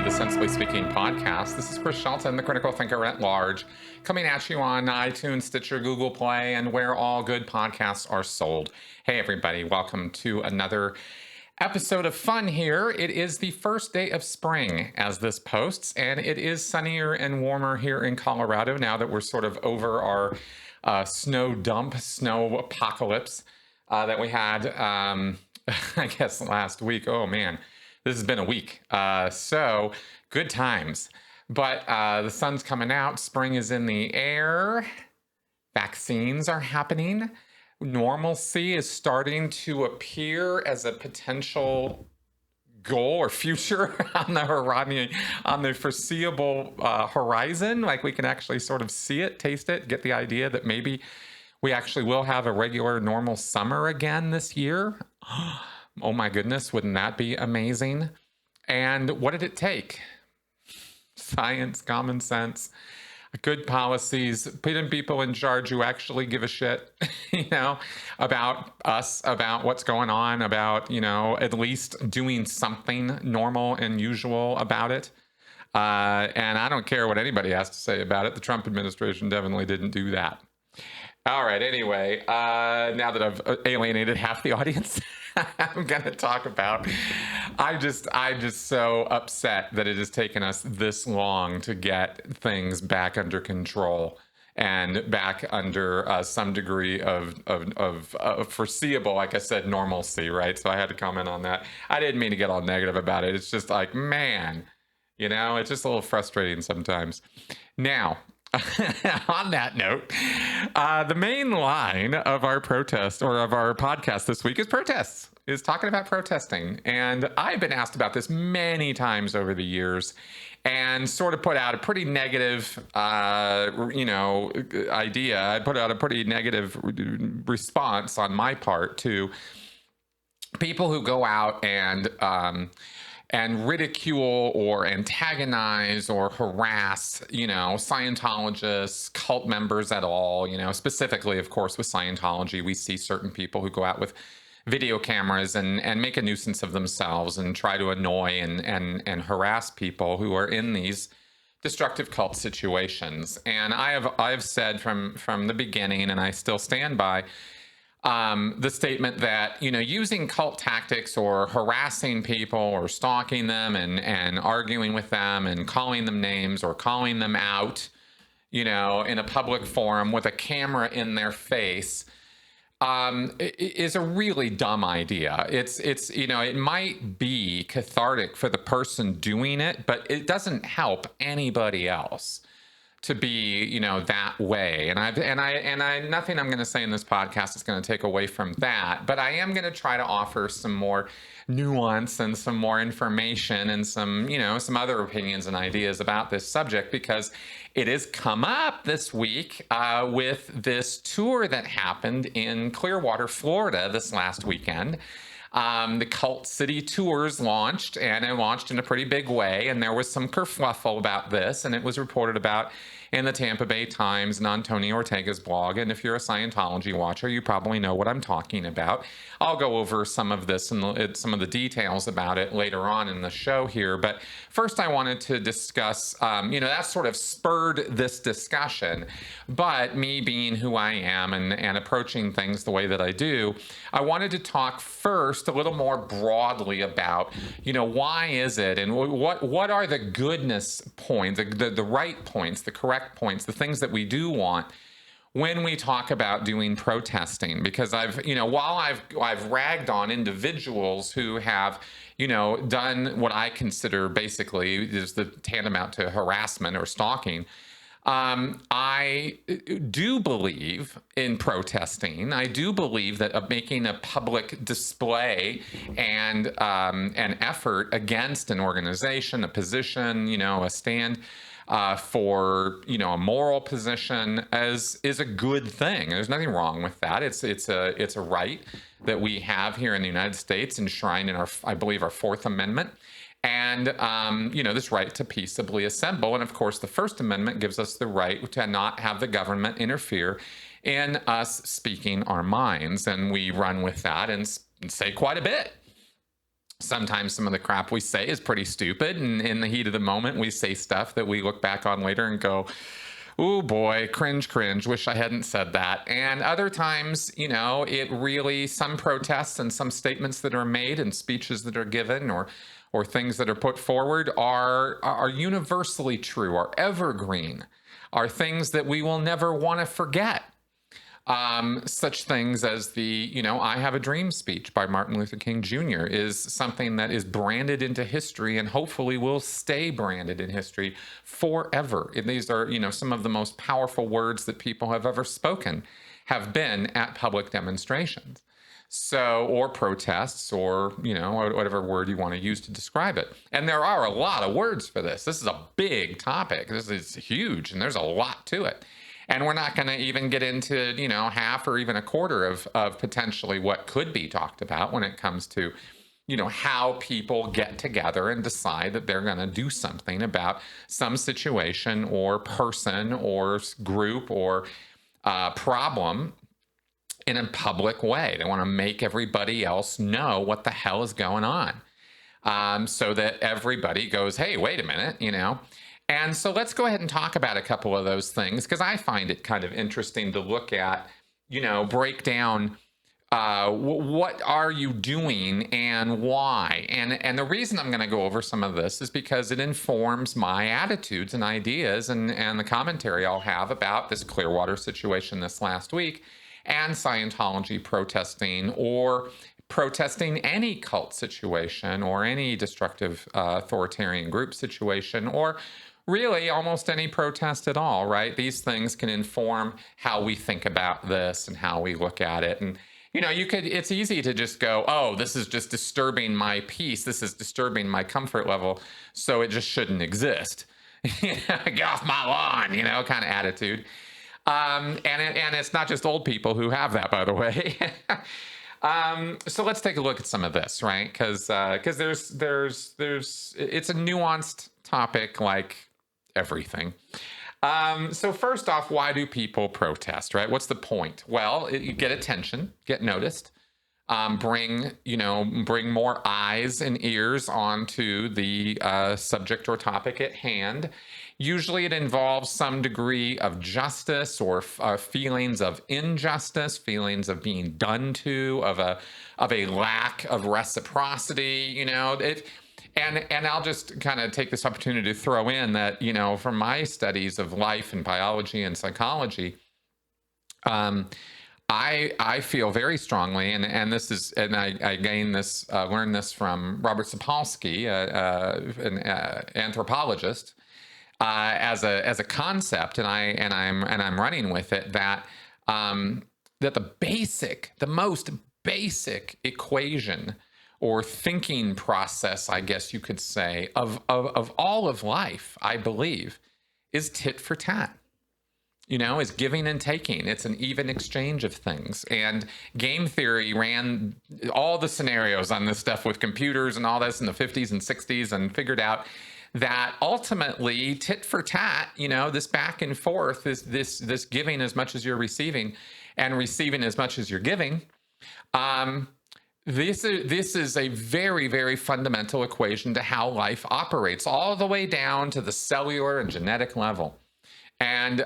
Sensibly Speaking podcast. This is Chris Shelton, the critical thinker at large, coming at you on iTunes, Stitcher, Google Play, and where all good podcasts are sold. Hey, everybody, welcome to another episode of fun here. It is the first day of spring as this posts, and it is sunnier and warmer here in Colorado now that we're sort of over our snow apocalypse that we had, I guess, last week. Oh, man. This has been a week, so good times. But the sun's coming out, spring is in the air, vaccines are happening, normalcy is starting to appear as a potential goal or future on the foreseeable horizon. Like we can actually sort of see it, taste it, get the idea that maybe we actually will have a regular normal summer again this year. Oh my goodness, wouldn't that be amazing? And what did it take? Science, common sense, good policies, putting people in charge who actually give a shit, about us, about what's going on, about, at least doing something normal and usual about it. And I don't care what anybody has to say about it. The Trump administration definitely didn't do that. All right, anyway, now that I've alienated half the audience, I'm going to talk about, I'm just so upset that it has taken us this long to get things back under control and back under some degree of foreseeable, like I said, normalcy, right? So I had to comment on that. I didn't mean to get all negative about it. It's just like, man, it's just a little frustrating sometimes. Now, on that note, the main line of our protest or of our podcast this week is talking about protesting. And I've been asked about this many times over the years and sort of put out a pretty negative, idea. I put out a pretty negative response on my part to people who go out and ridicule or antagonize or harass, Scientologists, cult members at all, specifically, of course, with Scientology, we see certain people who go out with video cameras and make a nuisance of themselves and try to annoy and harass people who are in these destructive cult situations. And I've said from the beginning, and I still stand by, the statement that, using cult tactics or harassing people or stalking them and arguing with them and calling them names or calling them out, in a public forum with a camera in their face, is a really dumb idea. It might be cathartic for the person doing it, but it doesn't help anybody else to be, that way. And nothing I'm going to say in this podcast is going to take away from that, but I am going to try to offer some more nuance and some more information and some other opinions and ideas about this subject, because it has come up this week with this tour that happened in Clearwater, Florida this last weekend. The Cult City Tours launched, and it launched in a pretty big way, and there was some kerfuffle about this, and it was reported about in the Tampa Bay Times and on Tony Ortega's blog. And if you're a Scientology watcher, you probably know what I'm talking about. I'll go over some of this and some of the details about it later on in the show here. But first, I wanted to discuss, that sort of spurred this discussion. But me being who I am and approaching things the way that I do, I wanted to talk first a little more broadly about, why is it and what are the goodness points, the right points, the correct points, the things that we do want when we talk about doing protesting. Because while I've ragged on individuals who have, done what I consider basically is the tantamount to harassment or stalking, I do believe in protesting. I do believe that making a public display and an effort against an organization, a position, a stand for a moral position is a good thing. There's nothing wrong with that. It's a right that we have here in the United States, enshrined in I believe our Fourth Amendment. and this right to peaceably assemble. And of course, the First Amendment gives us the right to not have the government interfere in us speaking our minds. And we run with that and say quite a bit. Sometimes some of the crap we say is pretty stupid, and in the heat of the moment, we say stuff that we look back on later and go, oh boy, cringe, wish I hadn't said that. And other times, it really, some protests and some statements that are made and speeches that are given or things that are put forward are universally true, are evergreen, are things that we will never want to forget. Such things as the, I Have a Dream speech by Martin Luther King Jr. is something that is branded into history and hopefully will stay branded in history forever. And these are, some of the most powerful words that people have ever spoken have been at public demonstrations. So, or protests, or, whatever word you want to use to describe it. And there are a lot of words for this. This is a big topic. This is huge, and there's a lot to it. And we're not going to even get into, half or even a quarter of potentially what could be talked about when it comes to, how people get together and decide that they're going to do something about some situation or person or group or problem in a public way. They want to make everybody else know what the hell is going on, so that everybody goes, hey, wait a minute, And so let's go ahead and talk about a couple of those things, because I find it kind of interesting to look at, break down what are you doing and why. And the reason I'm going to go over some of this is because it informs my attitudes and ideas and the commentary I'll have about this Clearwater situation this last week and Scientology protesting or protesting any cult situation or any destructive authoritarian group situation, or really almost any protest at all, right? These things can inform how we think about this and how we look at it. And, it's easy to just go, oh, this is just disturbing my peace. This is disturbing my comfort level. So it just shouldn't exist. Get off my lawn, kind of attitude. And it's not just old people who have that, by the way. So let's take a look at some of this, right? Because it's a nuanced topic like everything. So first off, why do people protest, right? What's the point? Well, you get attention, get noticed, bring more eyes and ears onto the subject or topic at hand. Usually it involves some degree of justice or feelings of injustice, feelings of being done to, of a lack of reciprocity, And I'll just kind of take this opportunity to throw in that, from my studies of life and biology and psychology, I feel very strongly, and I gained this, learned this from Robert Sapolsky, an anthropologist, as a concept, and I'm running with it, that the most basic equation or thinking process, I guess you could say, of all of life, I believe, is tit for tat. Is giving and taking. It's an even exchange of things. And game theory ran all the scenarios on this stuff with computers and all this in the 50s and 60s and figured out that ultimately tit for tat, this back and forth, this giving as much as you're receiving and receiving as much as you're giving, this is a very, very fundamental equation to how life operates, all the way down to the cellular and genetic level. And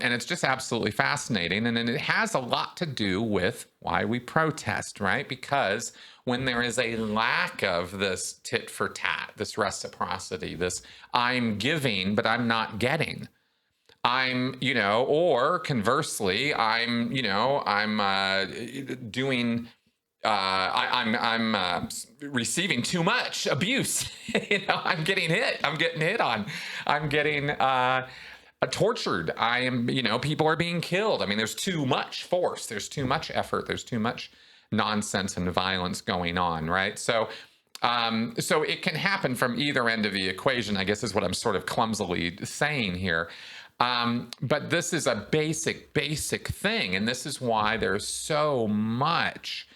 it's just absolutely fascinating. And it has a lot to do with why we protest, right? Because when there is a lack of this tit for tat, this reciprocity, this I'm giving, but I'm not getting. Or conversely, I'm doing, I'm receiving too much abuse. I'm getting hit. I'm getting hit on. I'm getting tortured. I am, people are being killed. I mean, there's too much force. There's too much effort. There's too much nonsense and violence going on, right? So it can happen from either end of the equation, I guess is what I'm sort of clumsily saying here. But this is a basic thing. And this is why there's so much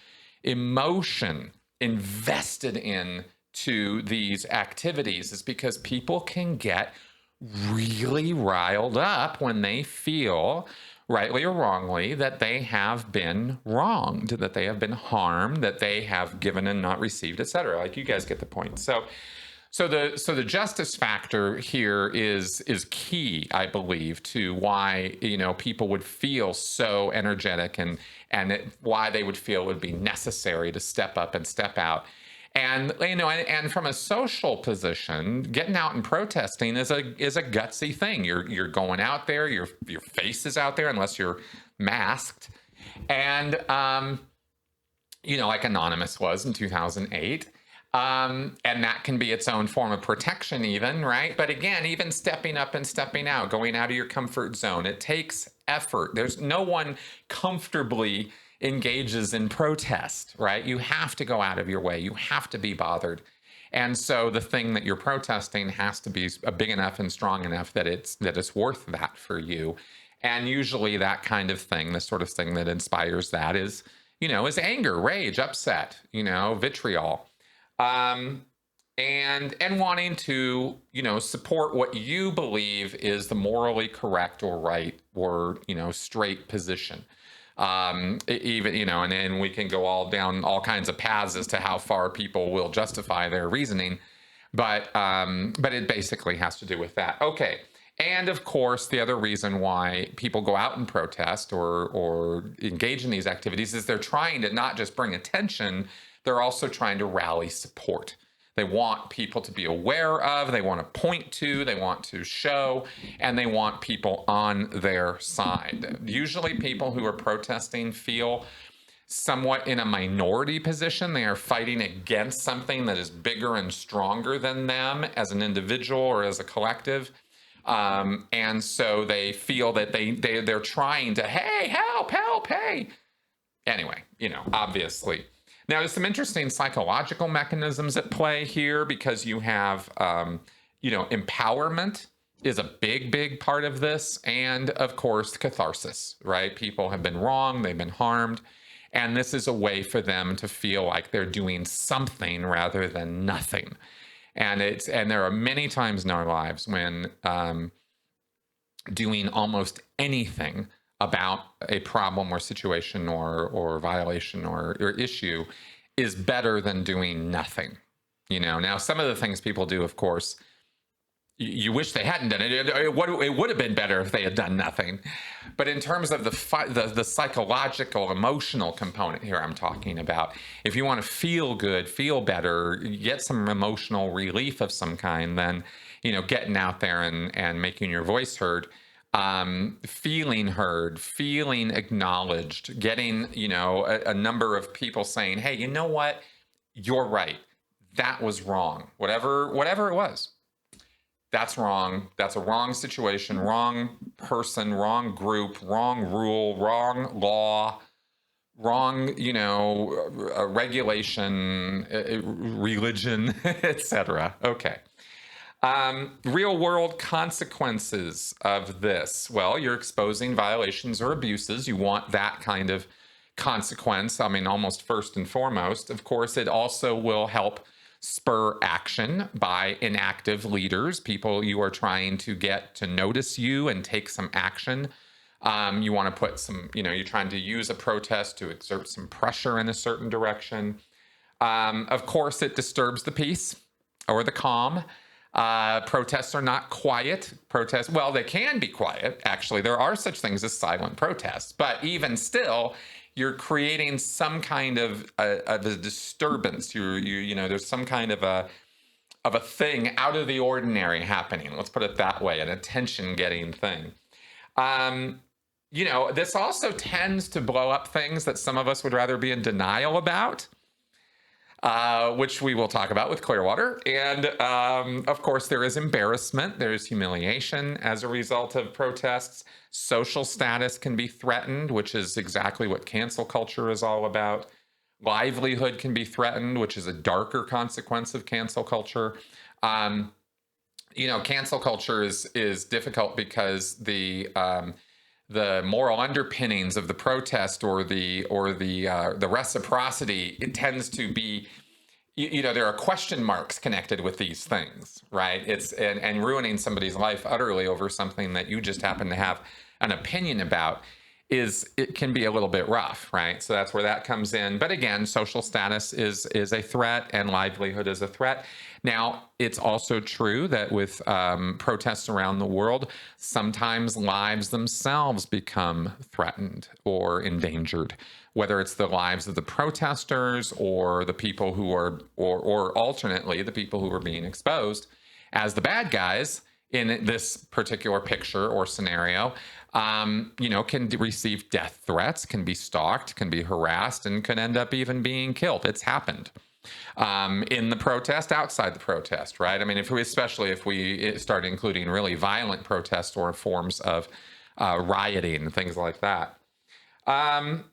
emotion invested in to these activities is because people can get really riled up when they feel, rightly or wrongly, that they have been wronged, that they have been harmed, that they have given and not received, etc. Like, you guys get the point. So the justice factor here is key, I believe, to why, you know, people would feel so energetic, and why they would feel it would be necessary to step up and step out. And, you know, and from a social position, getting out and protesting is a gutsy thing. You're going out there, your face is out there unless you're masked, and you know, like Anonymous was in 2008. And that can be its own form of protection even, right? But again, even stepping up and stepping out, going out of your comfort zone, it takes effort. There's no one comfortably engages in protest, right? You have to go out of your way. You have to be bothered. And so the thing that you're protesting has to be big enough and strong enough that it's worth that for you. And usually that kind of thing, the sort of thing that inspires that is, you know, is anger, rage, upset, you know, vitriol. And wanting to, you know, support what you believe is the morally correct or right or, you know, straight position. Even, you know, and we can go all down all kinds of paths as to how far people will justify their reasoning, but it basically has to do with that. Okay. And of course, the other reason why people go out and protest or engage in these activities is they're trying to not just bring attention, they're also trying to rally support. They want people to be aware of, they want to point to, they want to show, and they want people on their side. Usually people who are protesting feel somewhat in a minority position. They are fighting against something that is bigger and stronger than them as an individual or as a collective. And so they feel that they're trying to, hey, help, hey. Anyway, you know, obviously. Now, there's some interesting psychological mechanisms at play here because you have, you know, empowerment is a big part of this. And of course, catharsis, right? People have been wrong, they've been harmed. And this is a way for them to feel like they're doing something rather than nothing. And there are many times in our lives when doing almost anything about a problem or situation or violation or issue is better than doing nothing. You know, now some of the things people do, of course, you wish they hadn't done it. It would have been better if they had done nothing. But in terms of the psychological, emotional component here I'm talking about, if you want to feel good, feel better, get some emotional relief of some kind, then, you know, getting out there and making your voice heard, feeling heard, feeling acknowledged, getting, you know, a number of people saying, hey, you know what? You're right. That was wrong. Whatever it was. That's wrong. That's a wrong situation, wrong person, wrong group, wrong rule, wrong law, wrong, you know, regulation, religion, etc. Okay. Real world consequences of this. Well, you're exposing violations or abuses. You want that kind of consequence. I mean, almost first and foremost. Of course, it also will help spur action by inactive leaders, people you are trying to get to notice you and take some action. You want to put some, you know, you're trying to use a protest to exert some pressure in a certain direction. Of course, it disturbs the peace or the calm. Protests are not quiet. Protests, well, they can be quiet. Actually, there are such things as silent protests, but even still, you're creating some kind of a disturbance. You know, there's some kind of a thing out of the ordinary happening. Let's put it that way, an attention-getting thing. You know, this also tends to blow up things that some of us would rather be in denial about, which we will talk about with Clearwater. And of course, there is embarrassment. There's humiliation as a result of protests. Social status can be threatened, which is exactly what cancel culture is all about. Livelihood can be threatened, which is a darker consequence of cancel culture. You know, cancel culture is difficult because the moral underpinnings of the protest or the reciprocity, it tends to be there are question marks connected with these things, right? It's and ruining somebody's life utterly over something that you just happen to have an opinion about it can be a little bit rough, right? So that's where that comes in. But again, social status is a threat, and livelihood is a threat. Now, it's also true that with protests around the world, sometimes lives themselves become threatened or endangered, whether it's the lives of the protesters or the people who are, or alternately, the people who are being exposed as the bad guys in this particular picture or scenario, can receive death threats, can be stalked, can be harassed, and could end up even being killed. It's happened in the protest, outside the protest, right? I mean, especially if we start including really violent protests or forms of rioting and things like that. And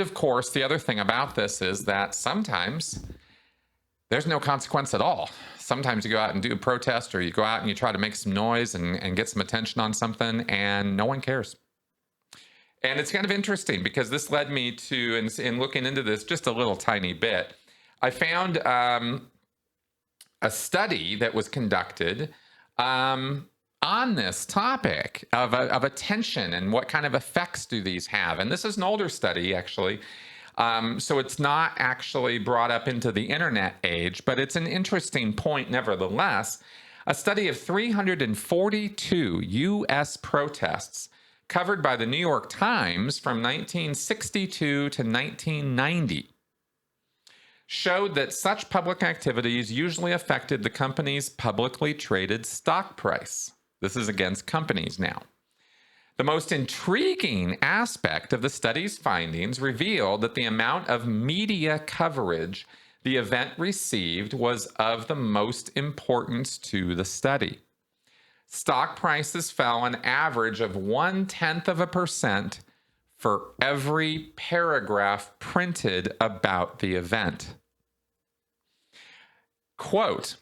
of course, the other thing about this is that sometimes there's no consequence at all. Sometimes you go out and do a protest, or you go out and you try to make some noise and get some attention on something, and no one cares. And it's kind of interesting because this led me to, in looking into this just a little tiny bit, I found a study that was conducted on this topic of attention and what kind of effects do these have. And this is an older study, actually. So it's not actually brought up into the internet age, but it's an interesting point nevertheless. A study of 342 U.S. protests covered by the New York Times from 1962 to 1990 showed that such public activities usually affected the company's publicly traded stock price. This is against companies now. The most intriguing aspect of the study's findings revealed that the amount of media coverage the event received was of the most importance to the study. Stock prices fell an average of 0.1% for every paragraph printed about the event. Quote,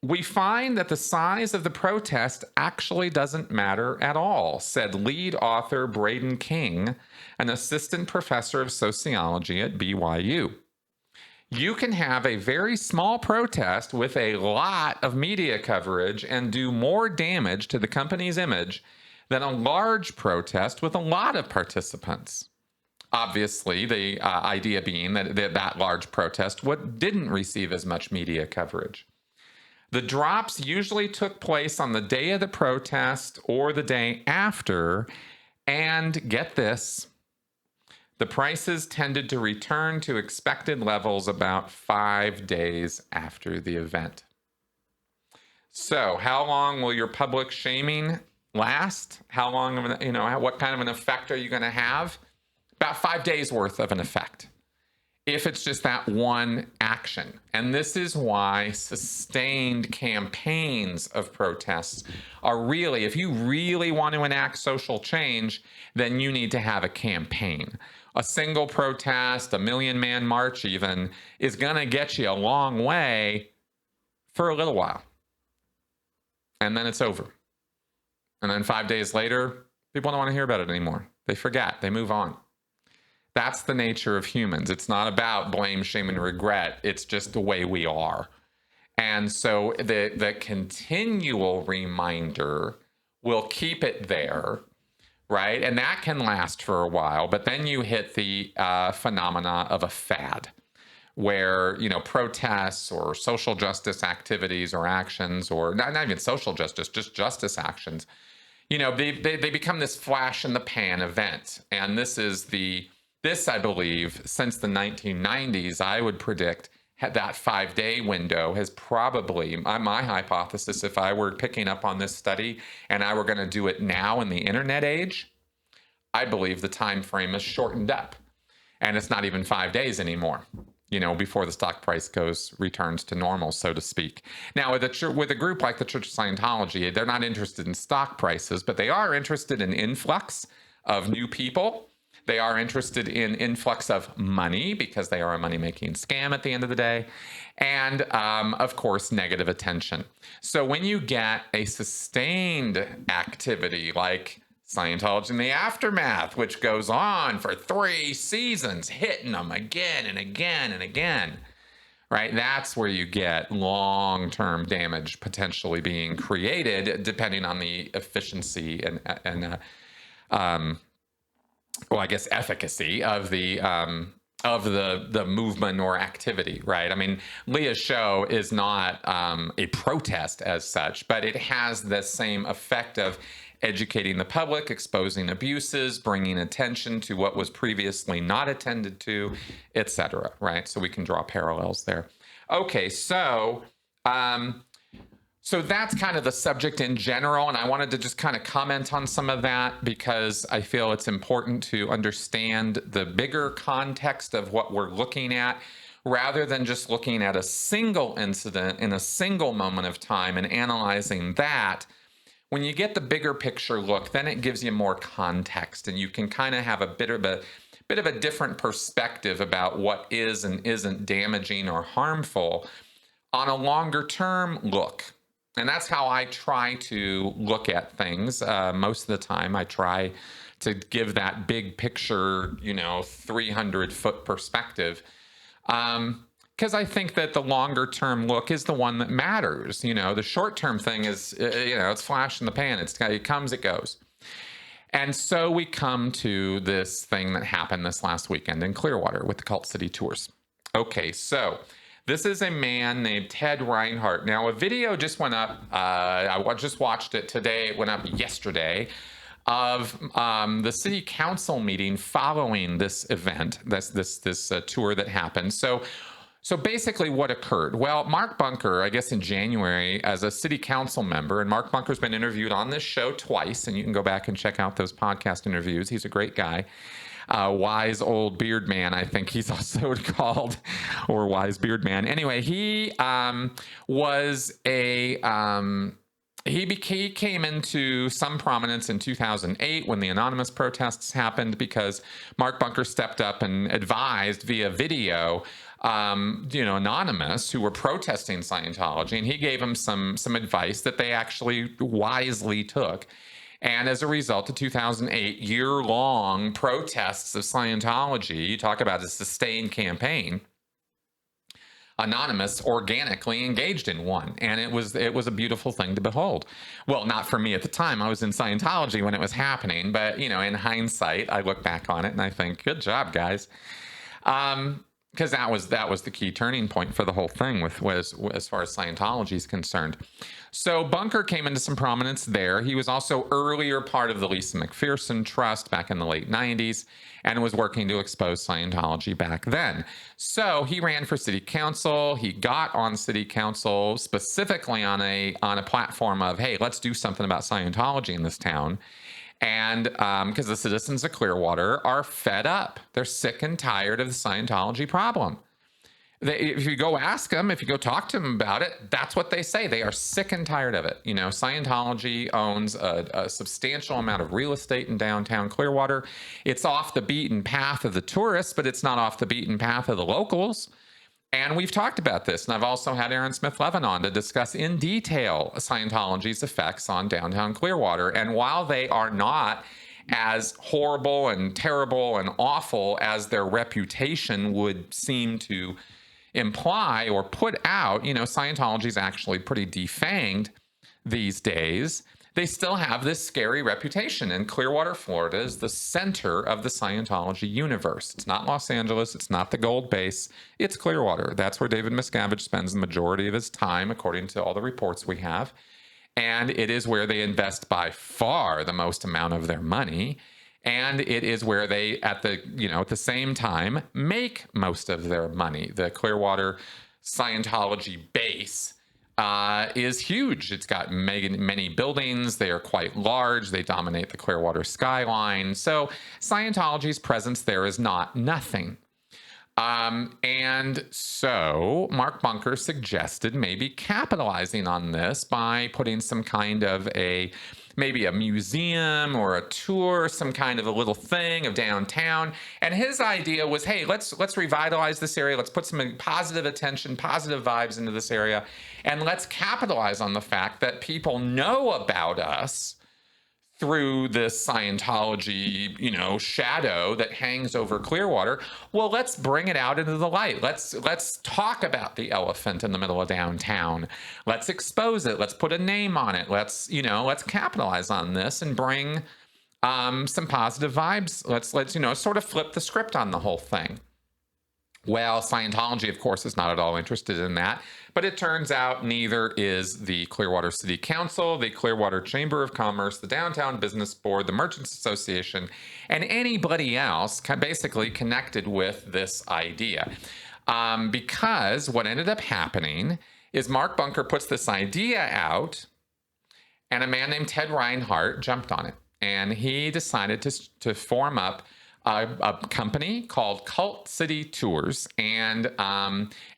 "We find that the size of the protest actually doesn't matter at all," said lead author Braden King, an assistant professor of sociology at BYU. "You can have a very small protest with a lot of media coverage and do more damage to the company's image than a large protest with a lot of participants." Obviously, the idea being that large protest didn't receive as much media coverage. The drops usually took place on the day of the protest or the day after, and get this, the prices tended to return to expected levels about 5 days after the event. So, how long will your public shaming last? How long, what kind of an effect are you going to have? About 5 days worth of an effect, if it's just that one action. And this is why sustained campaigns of protests are really, if you really want to enact social change, then you need to have a campaign. A single protest, a million-man march even, is going to get you a long way for a little while. And then it's over. And then 5 days later, people don't want to hear about it anymore. They forget. They move on. That's the nature of humans. It's not about blame, shame, and regret. It's just the way we are. And so the continual reminder will keep it there, right? And that can last for a while. But then you hit the phenomena of a fad, where, protests or social justice activities or actions, or not even social justice, just justice actions, they become this flash in the pan event. And this, I believe, since the 1990s, I would predict that 5-day window has probably, my hypothesis, if I were picking up on this study and I were going to do it now in the internet age, I believe the time frame is shortened up. And it's not even 5 days anymore, before the stock price returns to normal, so to speak. Now, with a group like the Church of Scientology, they're not interested in stock prices, but they are interested in influx of new people. They are interested in influx of money, because they are a money-making scam at the end of the day. And, of course, negative attention. So when you get a sustained activity like Scientology in the Aftermath, which goes on for 3 seasons, hitting them again and again and again, right? That's where you get long-term damage potentially being created, depending on the efficiency and well, I guess efficacy of the movement or activity, right? I mean, Leah's show is not a protest as such, but it has the same effect of educating the public, exposing abuses, bringing attention to what was previously not attended to, etc. Right? So we can draw parallels there. Okay, so that's kind of the subject in general, and I wanted to just kind of comment on some of that because I feel it's important to understand the bigger context of what we're looking at rather than just looking at a single incident in a single moment of time and analyzing that. When you get the bigger picture look, then it gives you more context, and you can kind of have a bit of a different perspective about what is and isn't damaging or harmful on a longer term look. And that's how I try to look at things. Most of the time, I try to give that big picture, 300-foot perspective. Because I think that the longer term look is the one that matters. The short term thing is, it's flash in the pan. It comes, it goes. And so we come to this thing that happened this last weekend in Clearwater with the Cult City tours. Okay, so this is a man named Ted Reinhardt. Now, a video just went up. I just watched it today. It went up yesterday of the city council meeting following this event, this tour that happened. So basically what occurred? Well, Mark Bunker, I guess in January, as a city council member, and Mark Bunker's been interviewed on this show twice, and you can go back and check out those podcast interviews. He's a great guy. Wise old beard man, I think he's also called, or wise beard man. Anyway, he was he came into some prominence in 2008 when the anonymous protests happened because Mark Bunker stepped up and advised via video anonymous who were protesting Scientology, and he gave them some advice that they actually wisely took. And as a result, the 2008 year-long protests of Scientology, you talk about a sustained campaign, Anonymous organically engaged in one, and it was a beautiful thing to behold. Well, not for me at the time. I was in Scientology when it was happening, but in hindsight, I look back on it and I think, good job, guys. Because that was the key turning point for the whole thing was as far as Scientology is concerned. So Bunker came into some prominence there. He was also earlier part of the Lisa McPherson Trust back in the late 90s and was working to expose Scientology back then. So he ran for city council. He got on city council specifically on a platform of, hey, let's do something about Scientology in this town. And because the citizens of Clearwater are fed up. They're sick and tired of the Scientology problem. If you go ask them, if you go talk to them about it, that's what they say. They are sick and tired of it. Scientology owns a substantial amount of real estate in downtown Clearwater. It's off the beaten path of the tourists, but it's not off the beaten path of the locals. And we've talked about this, and I've also had Aaron Smith-Levin on to discuss in detail Scientology's effects on downtown Clearwater. And while they are not as horrible and terrible and awful as their reputation would seem to imply or put out, Scientology is actually pretty defanged these days. They still have this scary reputation, and Clearwater, Florida is the center of the Scientology universe. It's not Los Angeles. It's not the Gold Base. It's Clearwater. That's where David Miscavige spends the majority of his time, according to all the reports we have. And it is where they invest by far the most amount of their money. And it is where they, at the same time, make most of their money. The Clearwater Scientology base is huge. It's got many buildings. They are quite large. They dominate the Clearwater skyline. So Scientology's presence there is not nothing. And so Mark Bunker suggested maybe capitalizing on this by putting some kind of maybe a museum or a tour, some kind of a little thing of downtown. And his idea was, hey, let's revitalize this area. Let's put some positive attention, positive vibes into this area. And let's capitalize on the fact that people know about us through this Scientology, shadow that hangs over Clearwater. Well, let's bring it out into the light. Let's talk about the elephant in the middle of downtown. Let's expose it. Let's put a name on it. Let's capitalize on this and bring some positive vibes. Let's sort of flip the script on the whole thing. Well, Scientology, of course, is not at all interested in that, but it turns out neither is the Clearwater City Council, the Clearwater Chamber of Commerce, the Downtown Business Board, the Merchants Association, and anybody else basically connected with this idea. Because what ended up happening is Mark Bunker puts this idea out, and a man named Ted Reinhardt jumped on it, and he decided to form up a company called Cult City Tours, and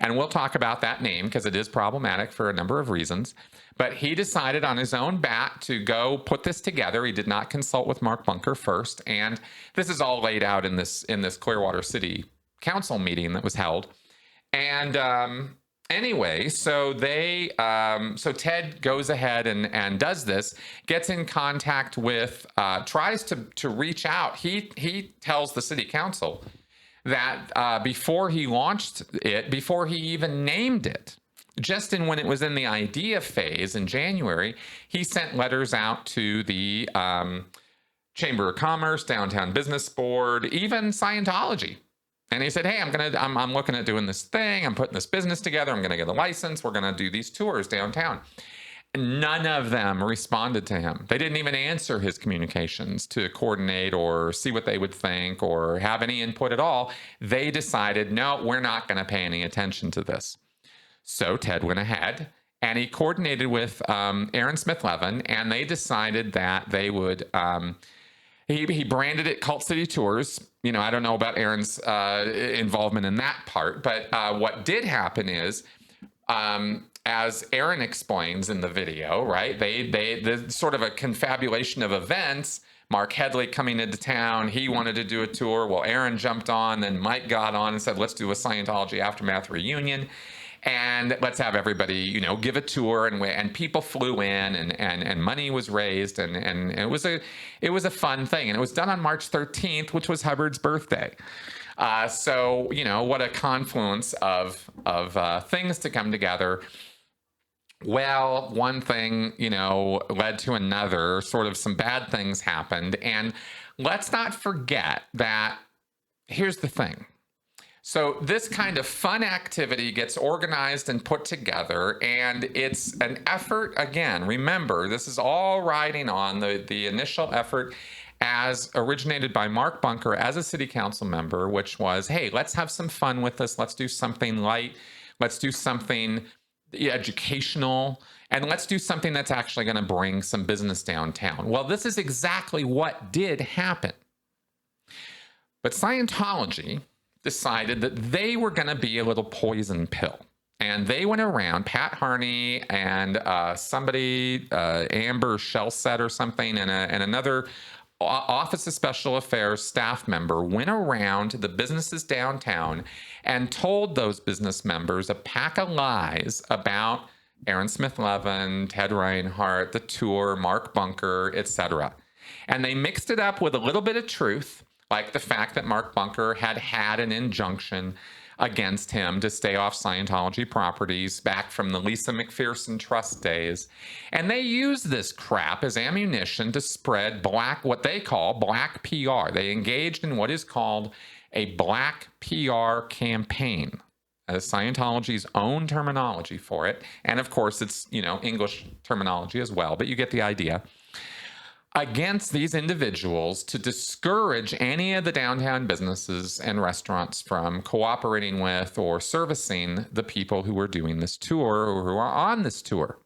we'll talk about that name because it is problematic for a number of reasons. But he decided on his own bat to go put this together. He did not consult with Mark Bunker first, and this is all laid out in this Clearwater City Council meeting that was held. And anyway, so Ted goes ahead and does this, gets in contact with, tries to reach out. He tells the city council that before he launched it, before he even named it, just when it was in the idea phase in January, he sent letters out to the Chamber of Commerce, Downtown Business Board, even Scientology. And he said, hey, I'm looking at doing this thing. I'm putting this business together. I'm going to get a license. We're going to do these tours downtown. None of them responded to him. They didn't even answer his communications to coordinate or see what they would think or have any input at all. They decided, no, we're not going to pay any attention to this. So Ted went ahead and he coordinated with Aaron Smith-Levin, and they decided that they would he branded it Cult City Tours. I don't know about Aaron's involvement in that part, but what did happen is, as Aaron explains in the video, right? The sort of a confabulation of events. Mark Headley coming into town, he wanted to do a tour. Well, Aaron jumped on, then Mike got on and said, let's do a Scientology Aftermath reunion. And let's have everybody, give a tour, and people flew in, and money was raised, and it was a fun thing, and it was done on March 13th, which was Hubbard's birthday. So what a confluence of things to come together. Well, one thing led to another. Sort of some bad things happened, and let's not forget that. Here's the thing. So this kind of fun activity gets organized and put together, and it's an effort. Again, remember, this is all riding on the initial effort as originated by Mark Bunker as a city council member, which was, hey, let's have some fun with this. Let's do something light. Let's do something educational, and let's do something that's actually going to bring some business downtown. Well, this is exactly what did happen. But Scientology decided that they were going to be a little poison pill. And they went around, Pat Harney and somebody, Amber Shellset or something, and another Office of Special Affairs staff member went around to the businesses downtown and told those business members a pack of lies about Aaron Smith-Levin, Ted Reinhardt, the tour, Mark Bunker, etc. And they mixed it up with a little bit of truth, like the fact that Mark Bunker had an injunction against him to stay off Scientology properties back from the Lisa McPherson Trust days. And they used this crap as ammunition to spread what they call black PR. They engaged in what is called a black PR campaign, as Scientology's own terminology for it. And of course, it's, English terminology as well, but you get the idea. Against these individuals to discourage any of the downtown businesses and restaurants from cooperating with or servicing the people who are doing this tour or who are on this tour.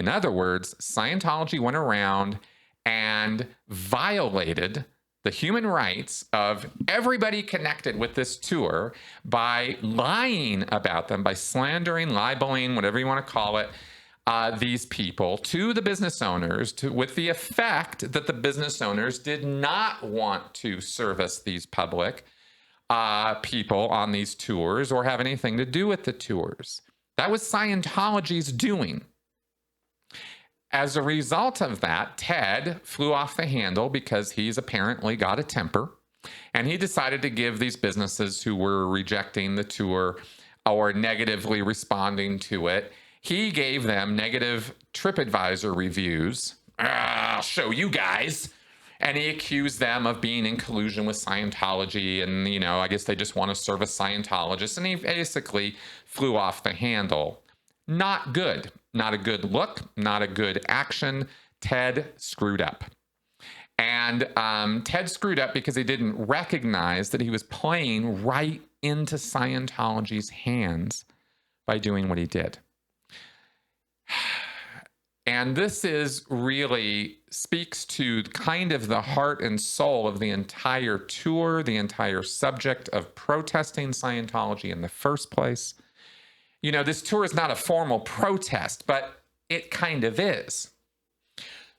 In other words, Scientology went around and violated the human rights of everybody connected with this tour by lying about them, by slandering, libeling, whatever you want to call it, these people to the business owners, with the effect that the business owners did not want to service these public people on these tours or have anything to do with the tours. That was Scientology's doing. As a result of that, Ted flew off the handle because he's apparently got a temper. And he decided to give these businesses who were rejecting the tour or negatively responding to it, he gave them negative TripAdvisor reviews. I'll show you guys. And he accused them of being in collusion with Scientology. And, I guess they just want to serve as Scientologists. And he basically flew off the handle. Not good. Not a good look. Not a good action. Ted screwed up. And Ted screwed up because he didn't recognize that he was playing right into Scientology's hands by doing what he did. And this is really speaks to kind of the heart and soul of the entire tour, the entire subject of protesting Scientology in the first place. This tour is not a formal protest, but it kind of is.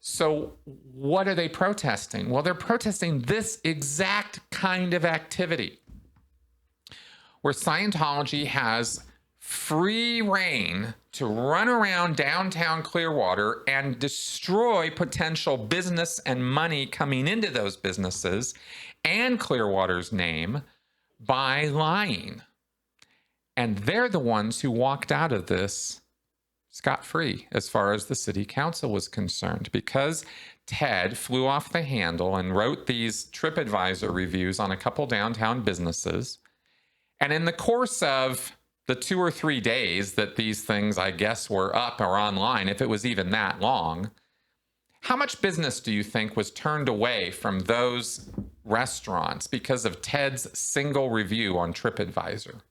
So what are they protesting? Well, they're protesting this exact kind of activity where Scientology has free reign to run around downtown Clearwater and destroy potential business and money coming into those businesses and Clearwater's name by lying. And they're the ones who walked out of this scot-free as far as the city council was concerned, because Ted flew off the handle and wrote these TripAdvisor reviews on a couple downtown businesses. And in the course of the 2 or 3 days that these things, I guess, were up or online, if it was even that long, how much business do you think was turned away from those restaurants because of Ted's single review on TripAdvisor?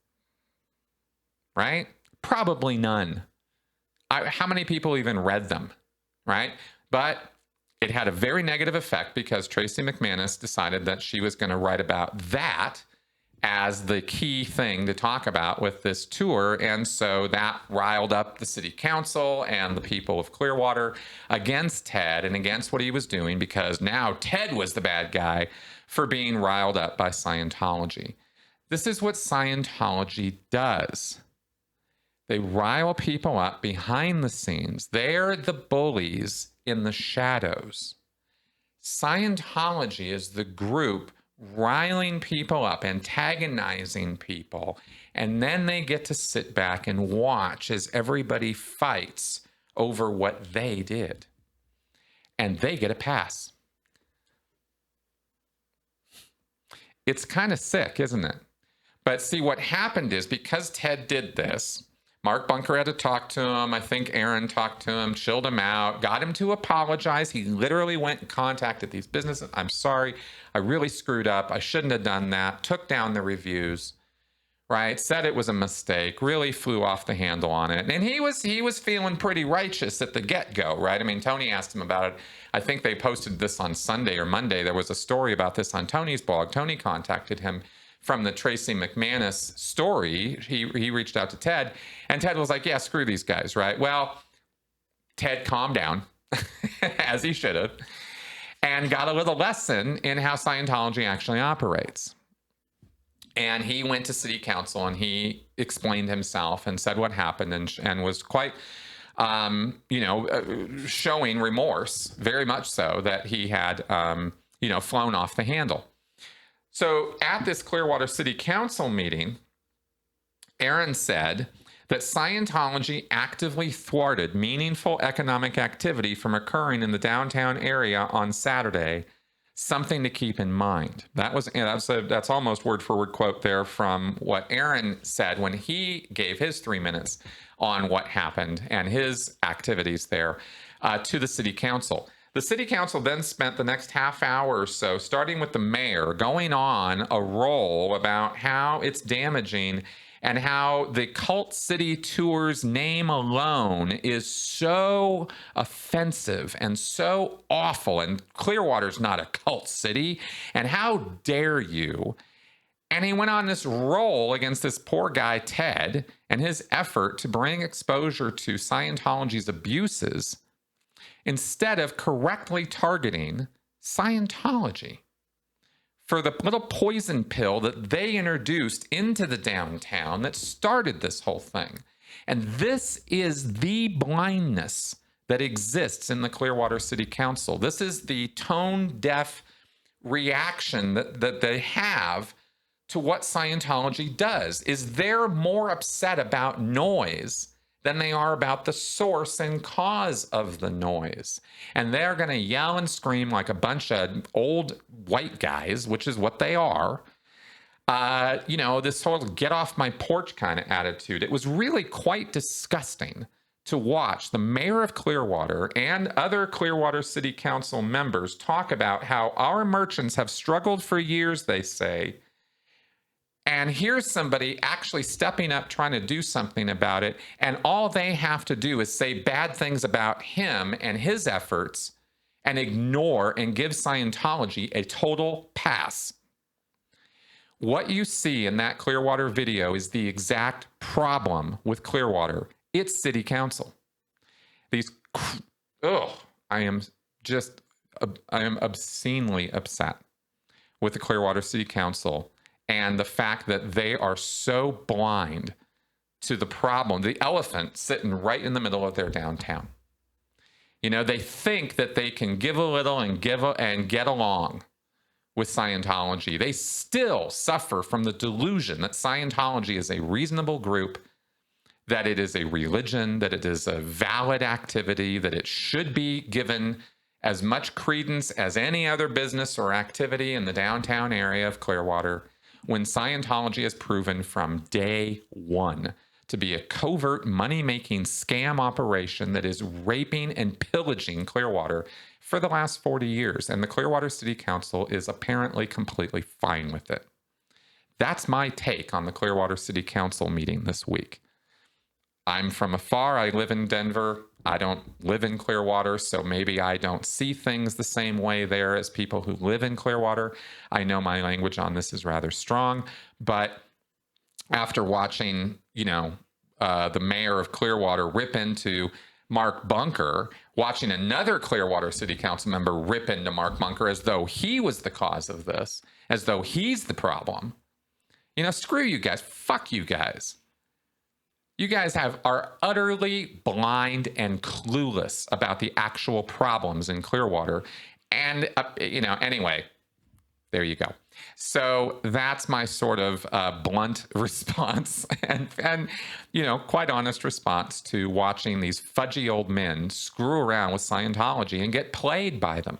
Right? Probably none. How many people even read them, right? But it had a very negative effect because Tracy McManus decided that she was going to write about that as the key thing to talk about with this tour. And so that riled up the city council and the people of Clearwater against Ted and against what he was doing, because now Ted was the bad guy for being riled up by Scientology. This is what Scientology does. They rile people up behind the scenes. They're the bullies in the shadows. Scientology is the group riling people up, antagonizing people, and then they get to sit back and watch as everybody fights over what they did. And they get a pass. It's kind of sick, isn't it? But see, what happened is because Ted did this, Mark Bunker had to talk to him. I think Aaron talked to him, chilled him out, got him to apologize. He literally went and contacted these businesses. I'm sorry. I really screwed up. I shouldn't have done that. Took down the reviews, right? Said it was a mistake. Really flew off the handle on it. And he was feeling pretty righteous at the get-go, right? I mean, Tony asked him about it. I think they posted this on Sunday or Monday. There was a story about this on Tony's blog. Tony contacted him from the Tracy McManus story. He reached out to Ted, and Ted was like, yeah, screw these guys, right? Well, Ted calmed down, as he should have, and got a little lesson in how Scientology actually operates. And he went to city council, and he explained himself and said what happened, and was quite, showing remorse, very much so, that he had, flown off the handle. So at this Clearwater City Council meeting, Aaron said that Scientology actively thwarted meaningful economic activity from occurring in the downtown area on Saturday. Something to keep in mind. That's almost word for word quote there from what Aaron said when he gave his 3 minutes on what happened and his activities there to the city council. The city council then spent the next half hour or so, starting with the mayor, going on a roll about how it's damaging and how the Cult City Tour's name alone is so offensive and so awful. And Clearwater's not a cult city. And how dare you? And he went on this roll against this poor guy, Ted, and his effort to bring exposure to Scientology's abuses, instead of correctly targeting Scientology for the little poison pill that they introduced into the downtown that started this whole thing. And this is the blindness that exists in the Clearwater City Council. This is the tone-deaf reaction that they have to what Scientology does, is they're more upset about noise than they are about the source and cause of the noise. And they're going to yell and scream like a bunch of old white guys, which is what they are. This sort of get off my porch kind of attitude. It was really quite disgusting to watch the mayor of Clearwater and other Clearwater City Council members talk about how our merchants have struggled for years, they say. And here's somebody actually stepping up, trying to do something about it. And all they have to do is say bad things about him and his efforts and ignore and give Scientology a total pass. What you see in that Clearwater video is the exact problem with Clearwater. It's city council. I am obscenely upset with the Clearwater City Council and the fact that they are so blind to the problem, the elephant sitting right in the middle of their downtown. They think that they can give a little and get along with Scientology. They still suffer from the delusion that Scientology is a reasonable group, that it is a religion, that it is a valid activity, that it should be given as much credence as any other business or activity in the downtown area of Clearwater, when Scientology has proven from day one to be a covert money-making scam operation that is raping and pillaging Clearwater for the last 40 years. And the Clearwater City Council is apparently completely fine with it. That's my take on the Clearwater City Council meeting this week. I'm from afar. I live in Denver. I don't live in Clearwater, so maybe I don't see things the same way there as people who live in Clearwater. I know my language on this is rather strong, but after watching, the mayor of Clearwater rip into Mark Bunker, watching another Clearwater City Council member rip into Mark Bunker as though he was the cause of this, as though he's the problem. Screw you guys. Fuck you guys. You guys are utterly blind and clueless about the actual problems in Clearwater. And, anyway, there you go. So that's my sort of blunt response and, quite honest response to watching these fudgy old men screw around with Scientology and get played by them.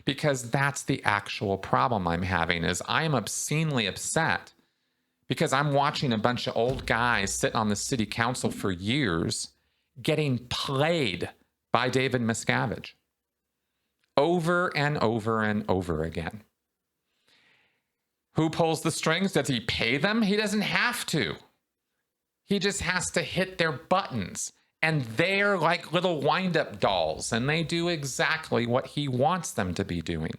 Because that's the actual problem I'm having, is I'm obscenely upset because I'm watching a bunch of old guys sit on the city council for years getting played by David Miscavige over and over and over again. Who pulls the strings? Does he pay them? He doesn't have to. He just has to hit their buttons. And they're like little wind-up dolls, and they do exactly what he wants them to be doing.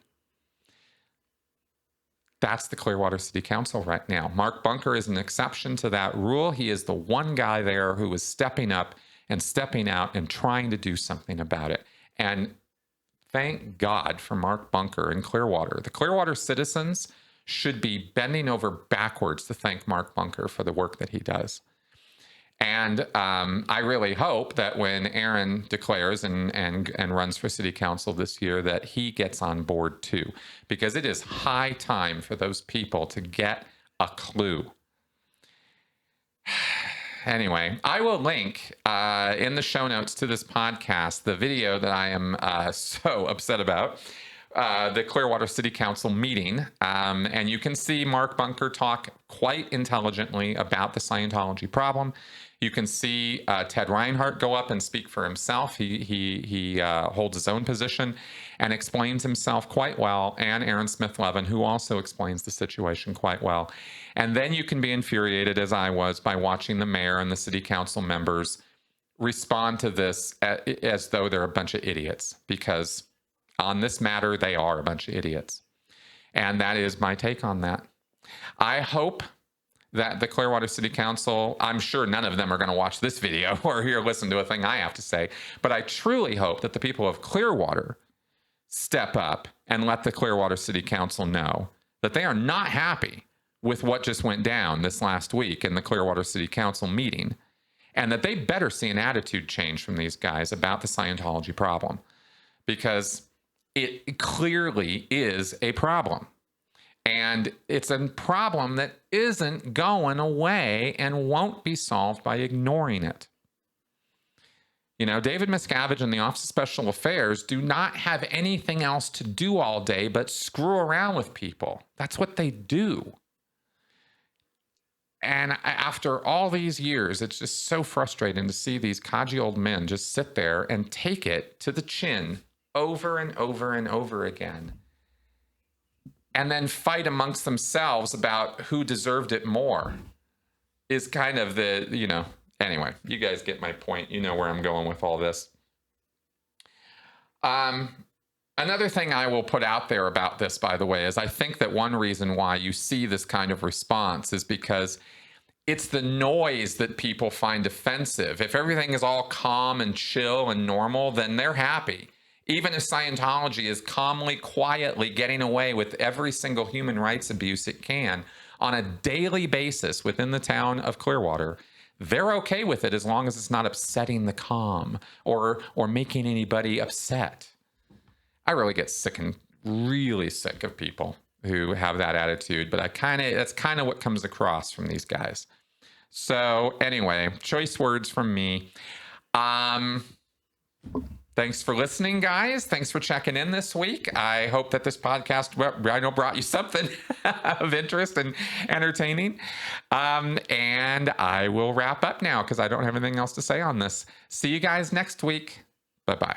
That's the Clearwater City Council right now. Mark Bunker is an exception to that rule. He is the one guy there who is stepping up and stepping out and trying to do something about it. And thank God for Mark Bunker in Clearwater. The Clearwater citizens should be bending over backwards to thank Mark Bunker for the work that he does. And I really hope that when Aaron declares and runs for city council this year, that he gets on board too, because it is high time for those people to get a clue. Anyway, I will link in the show notes to this podcast the video that I am so upset about, the Clearwater City Council meeting. And you can see Mark Bunker talk quite intelligently about the Scientology problem. You can see Ted Reinhardt go up and speak for himself. He holds his own position and explains himself quite well, and Aaron Smith-Levin, who also explains the situation quite well. And then you can be infuriated, as I was, by watching the mayor and the city council members respond to this as though they're a bunch of idiots, because on this matter, they are a bunch of idiots. And that is my take on that. I hope that the Clearwater City Council, I'm sure none of them are going to watch this video or hear listen to a thing I have to say, but I truly hope that the people of Clearwater step up and let the Clearwater City Council know that they are not happy with what just went down this last week in the Clearwater City Council meeting, and that they better see an attitude change from these guys about the Scientology problem, because it clearly is a problem. And it's a problem that isn't going away and won't be solved by ignoring it. You know, David Miscavige and the Office of Special Affairs do not have anything else to do all day but screw around with people. That's what they do. And after all these years, it's just so frustrating to see these codgy old men just sit there and take it to the chin over and over and over again, and then fight amongst themselves about who deserved it more is kind of the, you know, anyway, you guys get my point. You know where I'm going with all this. Another thing I will put out there about this, by the way, is I think that one reason why you see this kind of response is because it's the noise that people find offensive. If everything is all calm and chill and normal, then they're happy. Even if Scientology is calmly, quietly getting away with every single human rights abuse it can on a daily basis within the town of Clearwater, they're okay with it as long as it's not upsetting the calm or making anybody upset. I really get sick and really sick of people who have that attitude, but that's kind of what comes across from these guys. So anyway, choice words from me. Thanks for listening, guys. Thanks for checking in this week. I hope that this podcast, I know, brought you something of interest and entertaining. And I will wrap up now because I don't have anything else to say on this. See you guys next week. Bye-bye.